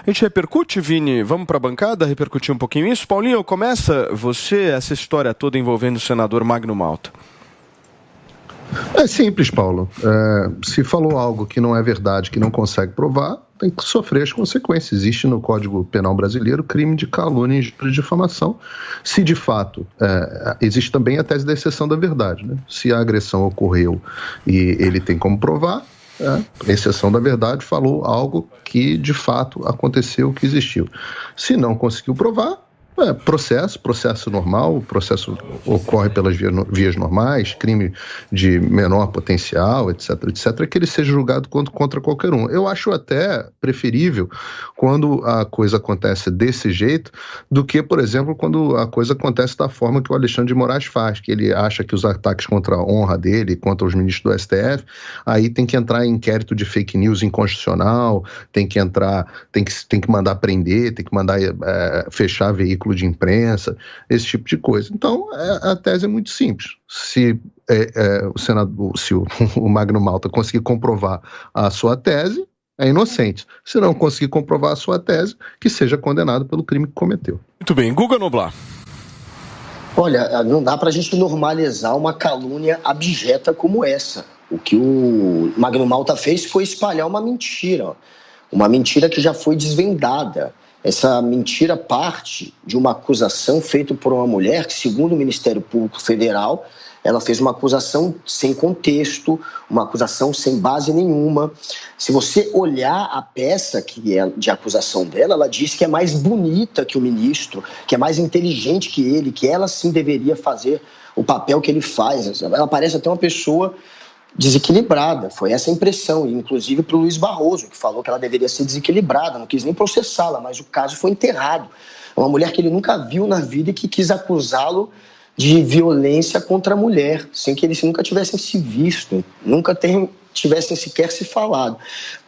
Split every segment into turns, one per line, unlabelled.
A gente repercute, Vini? Vamos para a bancada repercutir um pouquinho isso? Paulinho, começa você essa história toda envolvendo o senador Magno Malta.
É simples, Paulo. Se falou algo que não é verdade, que não consegue provar, tem que sofrer as consequências. Existe no Código Penal brasileiro crime de calúnia e de difamação. Se de fato, existe também a tese da exceção da verdade, né? Se a agressão ocorreu e ele tem como provar, exceção da verdade, falou algo que de fato aconteceu, que existiu. Se não conseguiu provar, processo normal, o processo ocorre pelas vias normais, crime de menor potencial, etc, que ele seja julgado contra qualquer um. Eu acho até preferível quando a coisa acontece desse jeito do que, por exemplo, quando a coisa acontece da forma que o Alexandre de Moraes faz, que ele acha que os ataques contra a honra dele, contra os ministros do STF, aí tem que entrar em inquérito de fake news inconstitucional, tem que mandar prender, tem que mandar fechar veículo de imprensa, esse tipo de coisa. Então, a tese é muito simples. Se o Magno Malta conseguir comprovar a sua tese, é inocente. Se não conseguir comprovar a sua tese, que seja condenado pelo crime que cometeu.
Muito bem. Guga Noblar.
Olha, não dá pra gente normalizar uma calúnia abjeta como essa. O que o Magno Malta fez foi espalhar uma mentira. Uma mentira que já foi desvendada. Essa mentira parte de uma acusação feita por uma mulher que, segundo o Ministério Público Federal, ela fez uma acusação sem contexto, uma acusação sem base nenhuma. Se você olhar a peça que é de acusação dela, ela diz que é mais bonita que o ministro, que é mais inteligente que ele, que ela sim deveria fazer o papel que ele faz. Ela parece até uma pessoa desequilibrada, foi essa a impressão, inclusive para o Luiz Barroso, que falou que ela deveria ser desequilibrada, não quis nem processá-la, mas o caso foi enterrado. É uma mulher que ele nunca viu na vida e que quis acusá-lo de violência contra a mulher, sem que eles nunca tivessem se visto, nunca tivessem sequer se falado.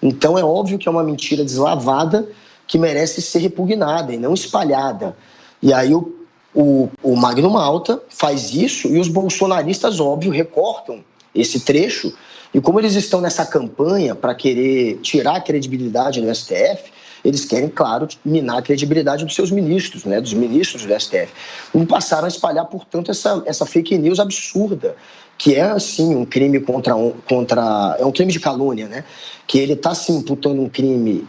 Então é óbvio que é uma mentira deslavada que merece ser repugnada e não espalhada. E aí o Magno Malta faz isso e os bolsonaristas, óbvio, recortam esse trecho, e como eles estão nessa campanha para querer tirar a credibilidade do STF, eles querem, claro, minar a credibilidade dos seus ministros, né, dos ministros do STF. E passaram a espalhar, portanto, essa fake news absurda, que é, assim, um crime é um crime de calúnia, né, que ele está se imputando um crime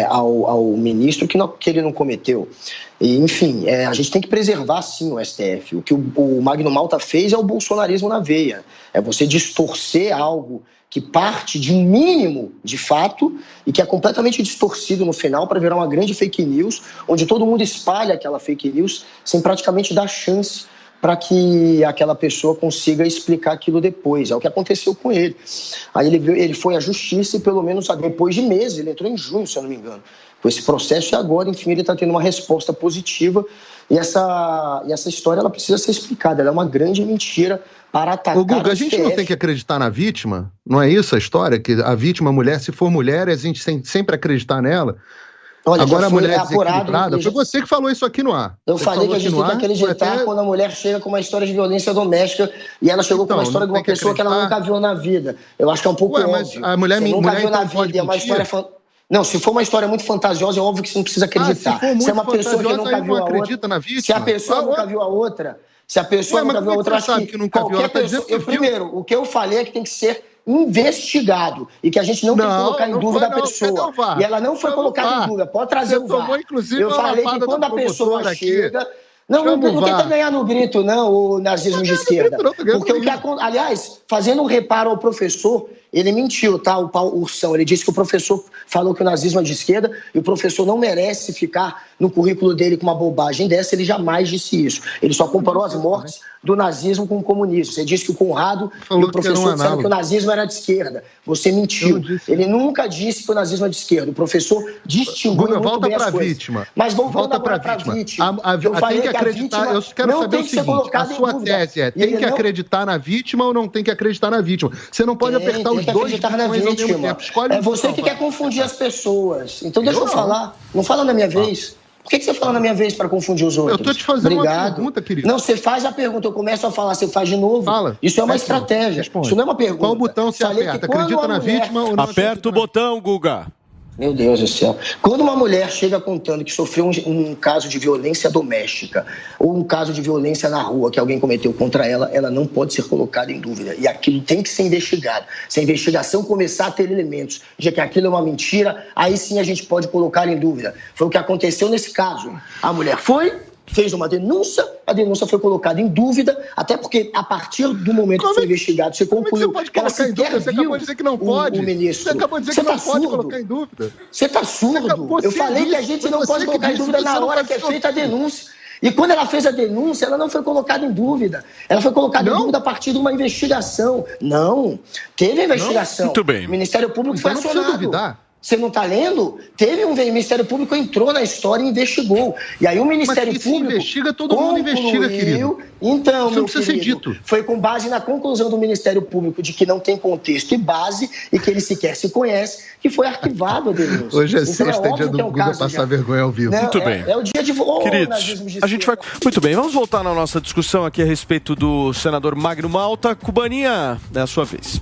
ao ministro que ele não cometeu. E, enfim, a gente tem que preservar, sim, o STF. O que o Magno Malta fez é o bolsonarismo na veia. É você distorcer algo que parte de um mínimo de fato e que é completamente distorcido no final para virar uma grande fake news, onde todo mundo espalha aquela fake news sem praticamente dar chance para que aquela pessoa consiga explicar aquilo depois. É o que aconteceu com ele. Aí ele foi à justiça e, pelo menos depois de meses, ele entrou em junho, se eu não me engano, com esse processo, e agora, enfim, ele está tendo uma resposta positiva. E essa história ela precisa ser explicada. Ela é uma grande mentira para atacar.
Ô, Guga, a gente não tem que acreditar na vítima? Não é isso a história? Que a vítima, mulher, se for mulher, a gente tem sempre acreditar nela?
Olha,
agora a mulher é desequilibrada. Foi você que falou isso aqui no ar.
Eu falei que a gente tem que acreditar quando a mulher chega com uma história de violência doméstica e ela chegou com uma história de uma pessoa que ela nunca viu na vida. Eu acho que é um pouco óbvio.
A mulher nunca viu na vida,
é uma história... Não, se for uma história muito fantasiosa, é óbvio que você não precisa acreditar.
Se
é uma pessoa que nunca viu a
outra, na vítima.
Se a pessoa nunca viu a outra, acho que qualquer pessoa... Primeiro, o que eu falei é que tem que ser investigado e que a gente não tem que colocar em dúvida a pessoa. E ela não foi colocada em dúvida. Pode trazer o VAR. Eu falei que quando a pessoa chega... Não tenta ganhar no grito, não, o nazismo de esquerda. Porque aliás, fazendo um reparo ao professor, ele mentiu, tá? O Paulo Ursão, ele disse que o professor falou que o nazismo é de esquerda e o professor não merece ficar no currículo dele com uma bobagem dessa, ele jamais disse isso. Ele só comparou as mortes do nazismo com o comunismo. Você disse que o Conrado e o professor disseram que o nazismo era de esquerda. Você mentiu. Ele nunca disse que o nazismo é de esquerda. O professor distinguiu muito bem as coisas.
Vítima.
Mas voltando agora para a vítima. Eu falei que acreditar,
eu quero saber o seguinte, a sua tese é, tem que acreditar na vítima ou não tem que acreditar na vítima? Você não pode apertar os dois botões ao mesmo tempo. Escolhe
é você que quer confundir as pessoas. Então deixa eu falar. Não fala na minha vez. Por que você fala na minha vez para confundir os outros?
Eu estou te fazendo uma pergunta, querido.
Não, você faz a pergunta, eu começo a falar, você faz de novo.
Fala.
Isso é uma estratégia.
Responde.
Isso não é uma pergunta.
Qual botão você aperta? Acredita na vítima ou não?
Aperta o botão, Guga.
Meu Deus do céu. Quando uma mulher chega contando que sofreu um caso de violência doméstica ou um caso de violência na rua que alguém cometeu contra ela, ela não pode ser colocada em dúvida. E aquilo tem que ser investigado. Se a investigação começar a ter elementos de que aquilo é uma mentira, aí sim a gente pode colocar em dúvida. Foi o que aconteceu nesse caso. A mulher fez uma denúncia, a denúncia foi colocada em dúvida, até porque a partir do momento que foi investigado, você concluiu
que ela sequer viu. Você acabou de dizer que não pode.
O ministro.
Você acabou de dizer que não pode colocar em dúvida.
Você está surdo. Eu falei que a gente não pode colocar em dúvida na hora que é feita a denúncia. E quando ela fez a denúncia, ela não foi colocada em dúvida. Ela foi colocada em dúvida a partir de uma investigação. Não. Teve investigação.
Muito bem.
O Ministério Público foi acionado. Você não está lendo? Teve um Ministério Público entrou na história e investigou. E aí o Ministério Público... Mas se
investiga, todo mundo investiga, querido.
Então,
meu querido, ser dito.
Foi com base na conclusão do Ministério Público de que não tem contexto e base e que ele sequer se conhece, que foi arquivado a denúncia.
Hoje é sexta, dia do Guga passar vergonha ao vivo.
Muito bem.
É o dia de...
Queridos, a gente vai... Muito bem, vamos voltar na nossa discussão aqui a respeito do senador Magno Malta. Cubaninha, é a sua vez.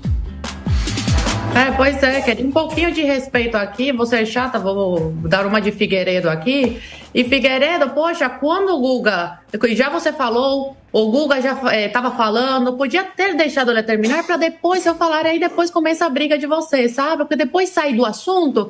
Pois é, querido, um pouquinho de respeito aqui, você é chata, vou dar uma de Figueiredo aqui. E Figueiredo, poxa, quando o Guga, já você falou, o Guga já estava falando, podia ter deixado ele terminar para depois eu falar, aí depois começa a briga de vocês, sabe? Porque depois sai do assunto.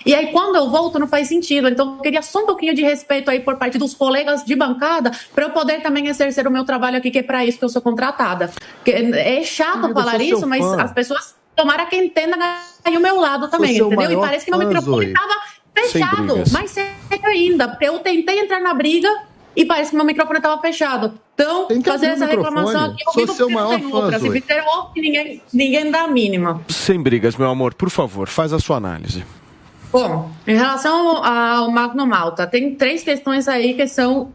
E aí, quando eu volto, não faz sentido. Então, eu queria só um pouquinho de respeito aí por parte dos colegas de bancada para eu poder também exercer o meu trabalho aqui, que é para isso que eu sou contratada. É chato falar isso, mas as pessoas... Tomara que entenda aí o meu lado também, entendeu? E parece que meu microfone estava fechado, mais sério ainda, porque eu tentei entrar na briga e parece que meu microfone estava fechado. Então, fazer essa reclamação aqui, eu
sou seu maior fã,
se fizer off, ninguém dá a mínima.
Sem brigas, meu amor, por favor, faz a sua análise.
Bom, em relação ao Magno Malta, tem 3 questões aí que são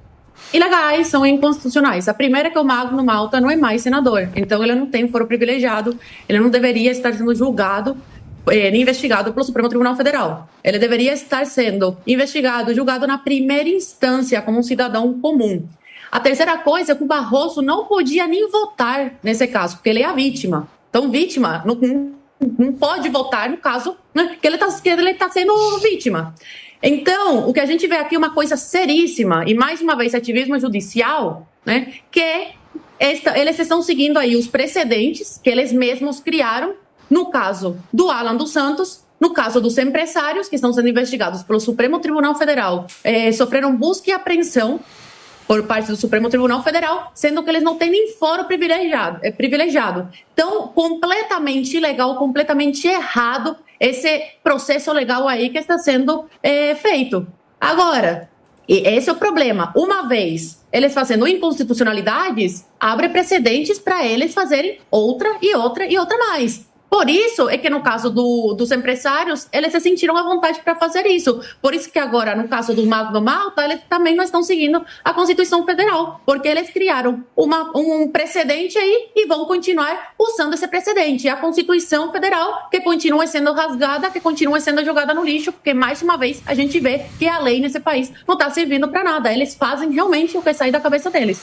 ilegais, são inconstitucionais. A primeira é que o Magno Malta não é mais senador, então ele não tem foro privilegiado, ele não deveria estar sendo julgado, nem investigado pelo Supremo Tribunal Federal. Ele deveria estar sendo investigado, julgado na primeira instância, como um cidadão comum. A terceira coisa é que o Barroso não podia nem votar nesse caso, porque ele é a vítima. Então, vítima não pode votar no caso, né, que ele está sendo vítima. Então, o que a gente vê aqui é uma coisa seríssima, e mais uma vez, ativismo judicial, né, que eles estão seguindo aí os precedentes que eles mesmos criaram, no caso do Alan dos Santos, no caso dos empresários que estão sendo investigados pelo Supremo Tribunal Federal, sofreram busca e apreensão por parte do Supremo Tribunal Federal, sendo que eles não têm nem foro privilegiado. Então, completamente ilegal, completamente errado esse processo legal aí que está sendo feito. Agora, esse é o problema. Uma vez eles fazendo inconstitucionalidades, abre precedentes para eles fazerem outra e outra e outra mais. Por isso é que no caso dos empresários, eles se sentiram à vontade para fazer isso. Por isso que agora, no caso do Magno Malta, eles também não estão seguindo a Constituição Federal, porque eles criaram um precedente aí e vão continuar usando esse precedente. E a Constituição Federal, que continua sendo rasgada, que continua sendo jogada no lixo, porque, mais uma vez, a gente vê que a lei nesse país não está servindo para nada. Eles fazem realmente o que sai da cabeça deles.